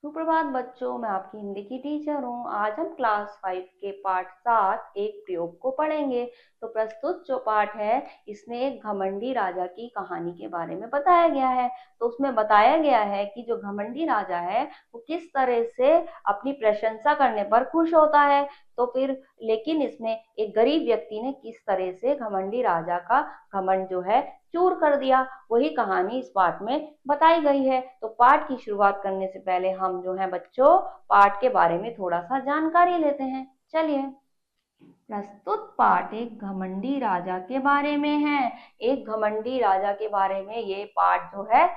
सुप्रभात बच्चों, मैं आपकी हिंदी की टीचर हूँ। आज हम क्लास 5 के पाठ 7 एक प्रयोग को पढ़ेंगे। तो प्रस्तुत जो पाठ है इसमें एक घमंडी राजा की कहानी के बारे में बताया गया है। तो उसमें बताया गया है कि जो घमंडी राजा है वो किस तरह से अपनी प्रशंसा करने पर खुश होता है। तो फिर लेकिन इसमें एक गरीब व्यक्ति ने किस तरह से घमंडी राजा का घमंड जो है चूर कर दिया, वही कहानी इस पाठ में बताई गई है। तो पाठ की शुरुआत करने से पहले हम जो है बच्चों पाठ के बारे में थोड़ा सा जानकारी लेते हैं। चलिए, प्रस्तुत पाठ एक घमंडी राजा के बारे में है। एक घमंडी राजा के बारे में ये पाठ जो है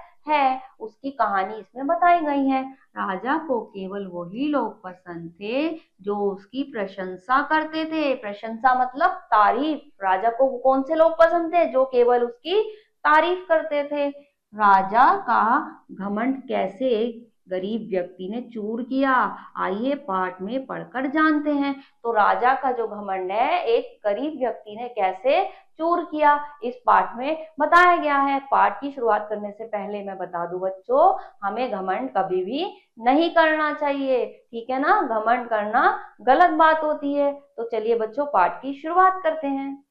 उसकी कहानी इसमें बताई गई है। राजा को केवल वही लोग पसंद थे जो उसकी प्रशंसा करते थे। प्रशंसा मतलब तारीफ। राजा को कौन से लोग पसंद थे? जो केवल उसकी तारीफ करते थे। राजा का घमंड कैसे गरीब व्यक्ति ने चूर किया, आइए पाठ में पढ़कर जानते हैं। तो राजा का जो घमंड है एक गरीब व्यक्ति ने कैसे चूर किया, इस पाठ में बताया गया है। पाठ की शुरुआत करने से पहले मैं बता दूं बच्चों, हमें घमंड कभी भी नहीं करना चाहिए, ठीक है ना। घमंड करना गलत बात होती है। तो चलिए बच्चों पाठ की शुरुआत करते हैं।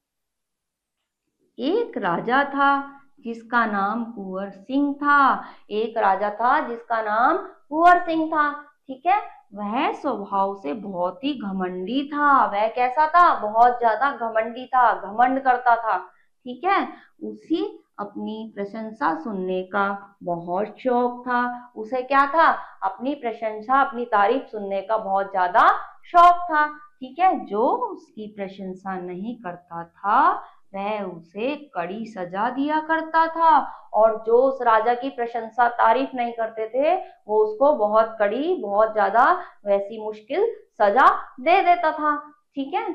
एक राजा था जिसका नाम कुंवर सिंह था। एक राजा था जिसका नाम कुंवर सिंह था, ठीक है। वह स्वभाव से बहुत ही घमंडी था। वह कैसा था? बहुत ज्यादा घमंडी था, घमंड करता था, ठीक है। उसी अपनी प्रशंसा सुनने का बहुत शौक था। उसे क्या था? अपनी प्रशंसा, अपनी तारीफ सुनने का बहुत ज्यादा शौक था, ठीक है। जो उसकी प्रशंसा नहीं करता था वह उसे कड़ी सजा दिया करता था, और जो उस राजा की प्रशंसा तारीफ नहीं करते थे वो उसको बहुत कड़ी, बहुत ज्यादा वैसी मुश्किल सजा दे देता था, ठीक है।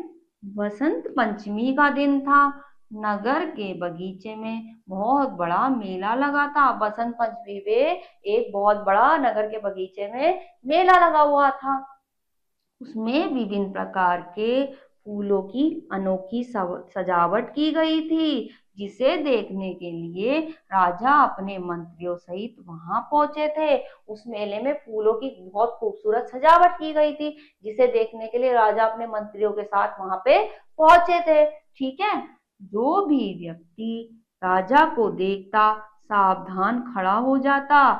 वसंत पंचमी का दिन था। नगर के बगीचे में बहुत बड़ा मेला लगा था। बसंत पंचमी पे एक बहुत बड़ा नगर के बगीचे में मेला लगा हुआ था। उसमें विभिन्न प्रकार के फूलों की अनोखी सजावट की गई थी, जिसे देखने के लिए राजा अपने मंत्रियों सहित वहां पहुंचे थे। उस मेले में फूलों की बहुत खूबसूरत सजावट की गई थी, जिसे देखने के लिए राजा अपने मंत्रियों के साथ वहां पे पहुंचे थे, ठीक है। जो भी व्यक्ति राजा को देखता सावधान खड़ा हो जाता,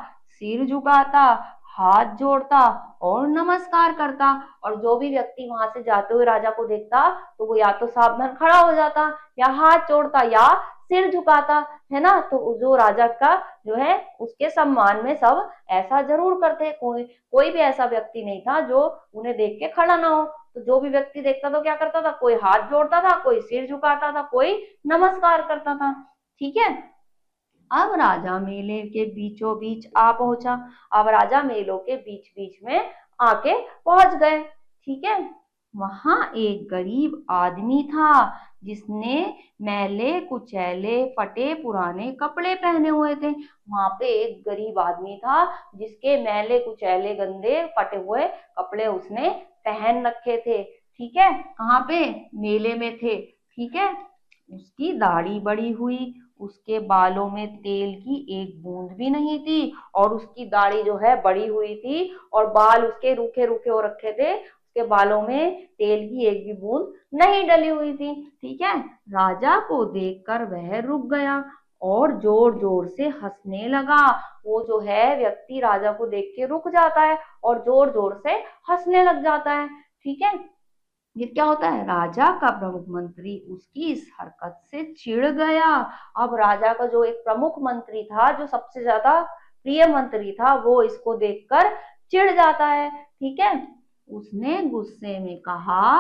सिर झुकाता, हाथ जोड़ता और नमस्कार करता। और जो भी व्यक्ति वहां से जाते हुए राजा को देखता तो वो या तो सावधान खड़ा हो जाता, या हाथ जोड़ता, या सिर झुकाता, है ना। तो जो राजा का जो है उसके सम्मान में सब ऐसा जरूर करते। कोई भी ऐसा व्यक्ति नहीं था जो उन्हें देख के खड़ा ना हो। तो जो भी व्यक्ति देखता तो क्या करता था? कोई हाथ जोड़ता था, कोई सिर झुकाता था, कोई नमस्कार करता था, ठीक है। अब राजा मेले के बीचों बीच आ पहुंचा। अब राजा मेलों के बीच बीच में आके पहुंच गए, ठीक है। वहां एक गरीब आदमी था जिसने मैले कुचैले फटे पुराने कपड़े पहने हुए थे। वहां पे एक गरीब आदमी था जिसके मैले कुचैले गंदे फटे हुए कपड़े उसने पहन रखे थे, ठीक है। कहाँ पे? मेले में थे, ठीक है। उसकी दाढ़ी बड़ी हुई, उसके बालों में तेल की एक बूंद भी नहीं थी, और उसकी दाढ़ी जो है बड़ी हुई थी और बाल उसके रूखे रूखे हो रखे थे। उसके बालों में तेल की एक भी बूंद नहीं डली हुई थी, ठीक है। राजा को देखकर वह रुक गया और जोर जोर से हंसने लगा। वो जो है व्यक्ति राजा को देख के रुक जाता है और जोर जोर से हंसने लग जाता है, ठीक है। ये क्या होता है? राजा का प्रमुख मंत्री उसकी इस हरकत से चिढ़ गया। अब राजा का जो एक प्रमुख मंत्री था, जो सबसे ज्यादा प्रिय मंत्री था, वो इसको देखकर चिढ़ जाता है, ठीक है। उसने गुस्से में कहा,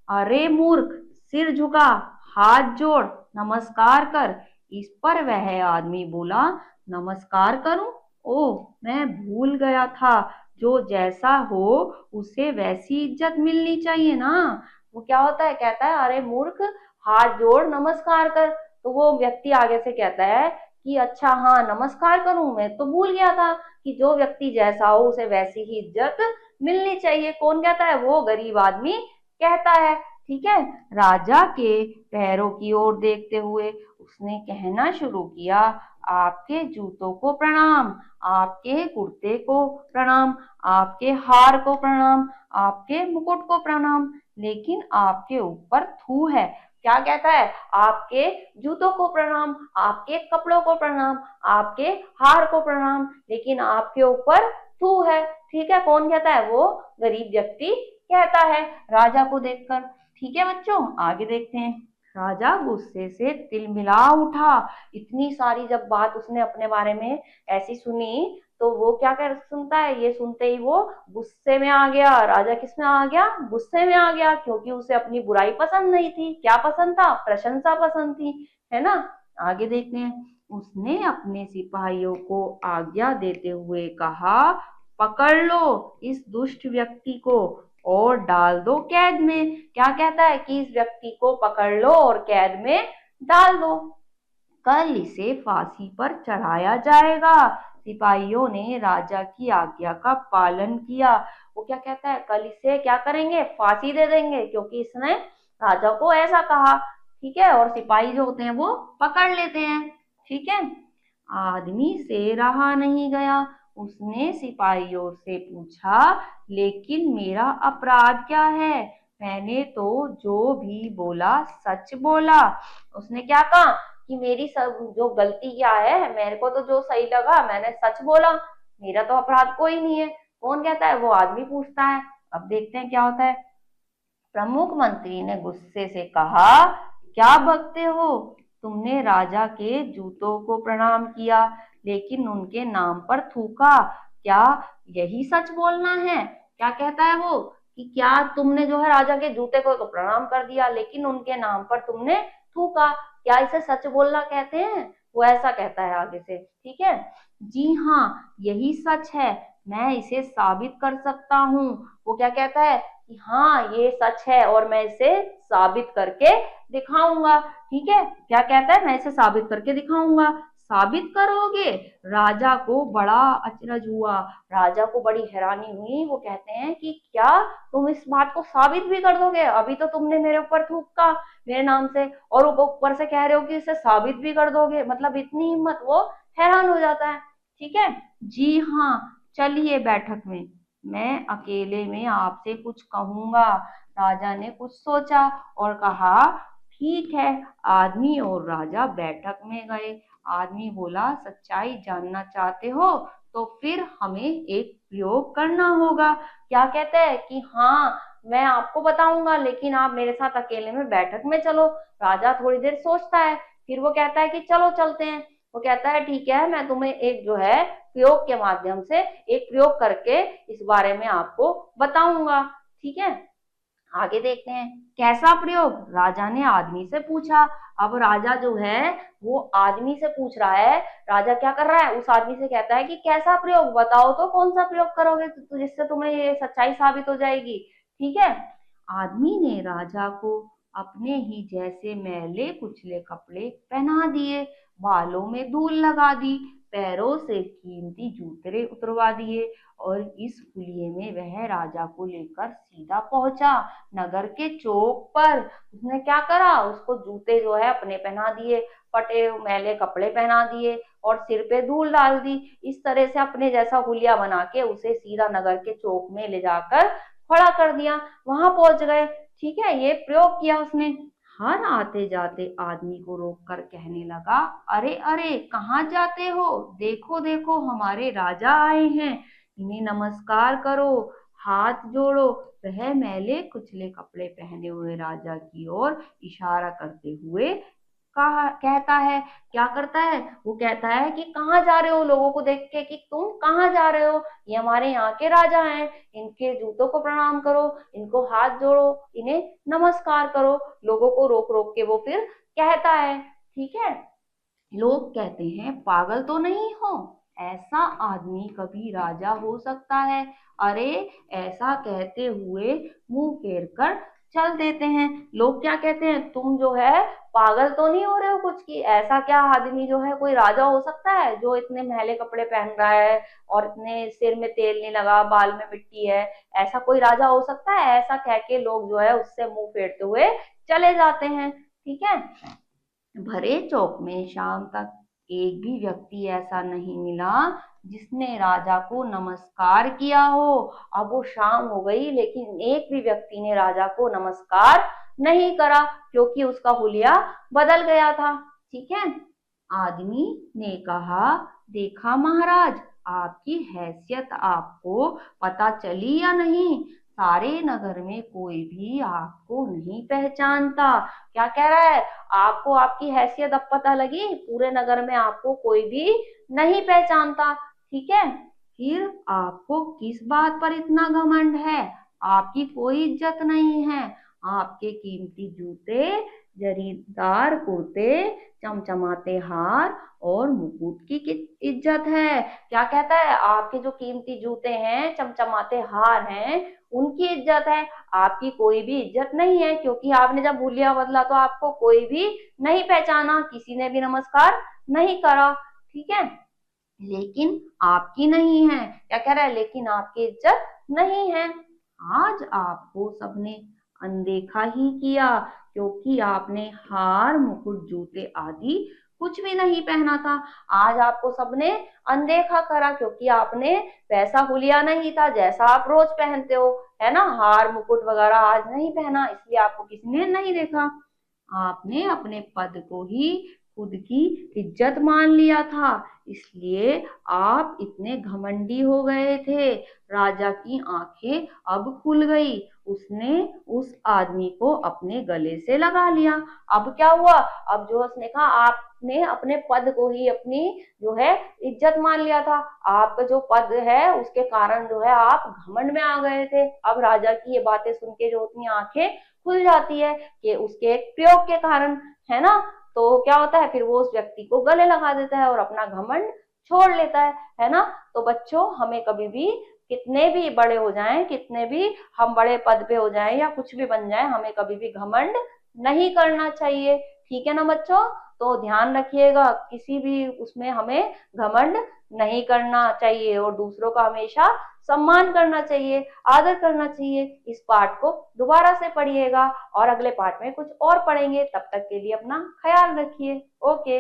अरे मूर्ख, सिर झुका, हाथ जोड़, नमस्कार कर। इस पर वह आदमी बोला, नमस्कार करूं? ओ, मैं भूल गया था, जो जैसा हो उसे वैसी इज्जत मिलनी चाहिए ना। वो क्या होता है? कहता है, अरे मूर्ख, हाथ जोड़, नमस्कार कर। तो वो व्यक्ति आगे से कहता है कि अच्छा हाँ, नमस्कार करूं, मैं तो भूल गया था कि जो व्यक्ति जैसा हो उसे वैसी ही इज्जत मिलनी चाहिए। कौन कहता है? वो गरीब आदमी कहता है, ठीक है। राजा के पैरों की ओर देखते हुए उसने कहना शुरू किया, आपके जूतों को प्रणाम, आपके कुर्ते को प्रणाम, आपके हार को प्रणाम, आपके मुकुट को प्रणाम, लेकिन आपके ऊपर थू है। क्या कहता है? आपके जूतों को प्रणाम, आपके कपड़ों को प्रणाम, आपके हार को प्रणाम, लेकिन आपके ऊपर थू है। ठीक है, कौन कहता है? वो गरीब व्यक्ति कहता है राजा को देखकर। ठीक है बच्चों, आगे देखते हैं। राजा गुस्से से तिलमिला उठा। इतनी सारी जब बात उसने अपने बारे में ऐसी सुनी तो वो क्या कर सुनता है, ये सुनते ही वो गुस्से में आ गया। राजा किस में आ गया? गुस्से में आ गया, क्योंकि उसे अपनी बुराई पसंद नहीं थी। क्या पसंद था? प्रशंसा पसंद थी, है ना। आगे देखते हैं। उसने अपने सिपाहियों को आज्ञा देते हुए कहा, पकड़ लो इस दुष्ट व्यक्ति को और डाल दो कैद में। क्या कहता है? कि इस व्यक्ति को पकड़ लो और कैद में डाल दो, कल इसे फांसी पर चढ़ाया जाएगा। सिपाहियों ने राजा की आज्ञा का पालन किया। वो क्या कहता है? कल इसे क्या करेंगे? फांसी दे देंगे, क्योंकि इसने राजा को ऐसा कहा। ठीक है, और सिपाही जो होते हैं वो पकड़ लेते हैं। ठीक है। आदमी से रहा नहीं गया। उसने सिपाहियों से पूछा, लेकिन मेरा अपराध क्या है? मैंने तो जो भी बोला सच बोला। उसने क्या कहा कि मेरी सब जो गलती क्या है, मेरे को तो जो सही लगा मैंने सच बोला, मेरा तो अपराध कोई नहीं है। कौन कहता है? वो आदमी पूछता है। अब देखते हैं क्या होता है। प्रमुख मंत्री ने गुस्से से कहा, क्या बकते हो? तुमने राजा के जूतों को प्रणाम किया, लेकिन उनके नाम पर थूका। क्या यही सच बोलना है? क्या कहता है वो कि क्या तुमने जो है राजा के जूते को तो प्रणाम कर दिया, लेकिन उनके नाम पर तुमने थूका? क्या इसे सच बोलना कहते हैं? वो ऐसा कहता है आगे से। ठीक है। जी हाँ, यही सच है, मैं इसे साबित कर सकता हूँ। वो क्या कहता है कि हाँ ये सच है और मैं इसे साबित करके दिखाऊंगा। ठीक है, क्या कहता है? मैं इसे साबित करके दिखाऊंगा। साबित करोगे? राजा को बड़ा अचरज हुआ, राजा को बड़ी हैरानी हुई। वो कहते हैं कि क्या तुम इस बात को साबित भी कर दोगे? अभी तो तुमने मेरे ऊपर थूका मेरे नाम से, और ऊपर से कह रहे हो कि इसे साबित भी कर दोगे, मतलब इतनी हिम्मत। वो हैरान हो जाता है। ठीक है। जी हाँ, चलिए बैठक में, मैं अकेले में आपसे कुछ कहूंगा। राजा ने कुछ सोचा और कहा, ठीक है। आदमी और राजा बैठक में गए। आदमी बोला, सच्चाई जानना चाहते हो तो फिर हमें एक प्रयोग करना होगा। क्या कहते हैं कि हाँ मैं आपको बताऊंगा, लेकिन आप मेरे साथ अकेले में बैठक में चलो। राजा थोड़ी देर सोचता है, फिर वो कहता है कि चलो चलते हैं। वो कहता है ठीक है, मैं तुम्हें एक जो है प्रयोग के माध्यम से एक प्रयोग करके इस बारे में आपको बताऊंगा। ठीक है, आगे देखते हैं। कैसा प्रयोग? राजा ने आदमी से पूछा। अब राजा जो है वो आदमी से पूछ रहा है। राजा क्या कर रहा है? उस आदमी से कहता है कि कैसा प्रयोग बताओ, तो कौन सा प्रयोग करोगे तो जिससे तुम्हें ये सच्चाई साबित हो जाएगी। ठीक है। आदमी ने राजा को अपने ही जैसे मैले कुचले कपड़े पहना दिए, बालों में धूल लगा दी, पैरों से कीमती जूते उतरवा दिए, और इस हुलिये में वह राजा को लेकर सीधा पहुंचा नगर के चौक पर। उसने क्या करा? उसको जूते जो है अपने पहना दिए, फटे मैले कपड़े पहना दिए और सिर पे धूल डाल दी। इस तरह से अपने जैसा हुलिया बना के उसे सीधा नगर के चौक में ले जाकर खड़ा कर दिया। वहां पहुंच गए। ठीक है, ये प्रयोग किया उसने। हर आते जाते आदमी को रोक कर कहने लगा, अरे अरे कहाँ जाते हो? देखो देखो हमारे राजा आए हैं, इन्हें नमस्कार करो, हाथ जोड़ो। वह मैले कुचले कपड़े पहने हुए राजा की ओर इशारा करते हुए कहा कहता है। क्या करता है? वो कहता है कि कहाँ जा रहे हो? लोगों को देख के कि तुम कहाँ जा रहे हो? ये हमारे यहाँ के राजा हैं, इनके जूतों को प्रणाम करो, इनको हाथ जोड़ो, इन्हें नमस्कार करो। लोगों को रोक रोक के वो फिर कहता है। ठीक है। लोग कहते हैं, पागल तो नहीं हो? ऐसा आदमी कभी राजा हो सकता है? अरे, ऐसा कहते हुए मुंह फेर कर चल देते हैं। लोग क्या कहते हैं, तुम जो है पागल तो नहीं हो रहे हो कुछ की, ऐसा क्या आदमी जो है कोई राजा हो सकता है जो इतने मैले कपड़े पहन रहा है और इतने सिर में तेल नहीं लगा, बाल में मिट्टी है, ऐसा कोई राजा हो सकता है? ऐसा कह के लोग जो है उससे मुंह फेरते हुए चले जाते हैं। ठीक है। भरे चौक में शाम तक एक भी व्यक्ति ऐसा नहीं मिला जिसने राजा को नमस्कार किया हो। अब वो शाम हो गई लेकिन एक भी व्यक्ति ने राजा को नमस्कार नहीं करा, क्योंकि उसका हुलिया बदल गया था। ठीक है। आदमी ने कहा, देखा महाराज, आपकी हैसियत आपको पता चली या नहीं? सारे नगर में कोई भी आपको नहीं पहचानता। क्या कह रहा है, आपको आपकी हैसियत अब पता लगी, पूरे नगर में आपको कोई भी नहीं पहचानता। ठीक है। फिर आपको किस बात पर इतना घमंड है? आपकी कोई इज्जत नहीं है। आपके कीमती जूते, जरीदार कुर्ते, चमचमाते हार और मुकुट की इज्जत है। क्या कहता है, आपके जो कीमती जूते हैं, चमचमाते हार हैं, उनकी इज्जत है, आपकी कोई भी इज्जत नहीं है, क्योंकि आपने जब हुलिया बदला तो आपको कोई भी नहीं पहचाना, किसी ने भी नमस्कार नहीं करा। ठीक है। लेकिन आपकी नहीं है। क्या कह रहा है, लेकिन आपकी इज्जत नहीं है। आज आपको सबने अनदेखा ही किया, क्योंकि आपने हार, मुकुट, जूते आदि कुछ भी नहीं पहना था। आज आपको सबने अनदेखा करा क्योंकि आपने वैसा हुलिया नहीं था जैसा आप रोज पहनते हो, है ना, हार मुकुट वगैरह आज नहीं पहना, इसलिए आपको किसी ने नहीं देखा। आपने अपने पद को ही खुद की इज्जत मान लिया था, इसलिए आप इतने घमंडी हो गए थे। राजा की आंखें अब खुल गई, उसने उस आदमी को अपने गले से लगा लिया। अब क्या हुआ, अब जो उसने कहा, आपने अपने पद को ही अपनी जो है इज्जत मान लिया था, आपका जो पद है उसके कारण जो है आप घमंड में आ गए थे। अब राजा की ये बातें सुन के जो अपनी आंखें खुल जाती है कि उसके एक प्रयोग के कारण, है ना, तो क्या होता है, फिर वो उस व्यक्ति को गले लगा देता है और अपना घमंड छोड़ लेता है ना। तो बच्चों, हमें कभी भी कितने भी बड़े हो जाएं, कितने भी हम बड़े पद पे हो जाएं या कुछ भी बन जाएं, हमें कभी भी घमंड नहीं करना चाहिए। ठीक है ना बच्चों? तो ध्यान रखिएगा, किसी भी उसमें हमें घमंड नहीं करना चाहिए और दूसरों का हमेशा सम्मान करना चाहिए, आदर करना चाहिए। इस पाठ को दोबारा से पढ़िएगा और अगले पाठ में कुछ और पढ़ेंगे। तब तक के लिए अपना ख्याल रखिए। ओके।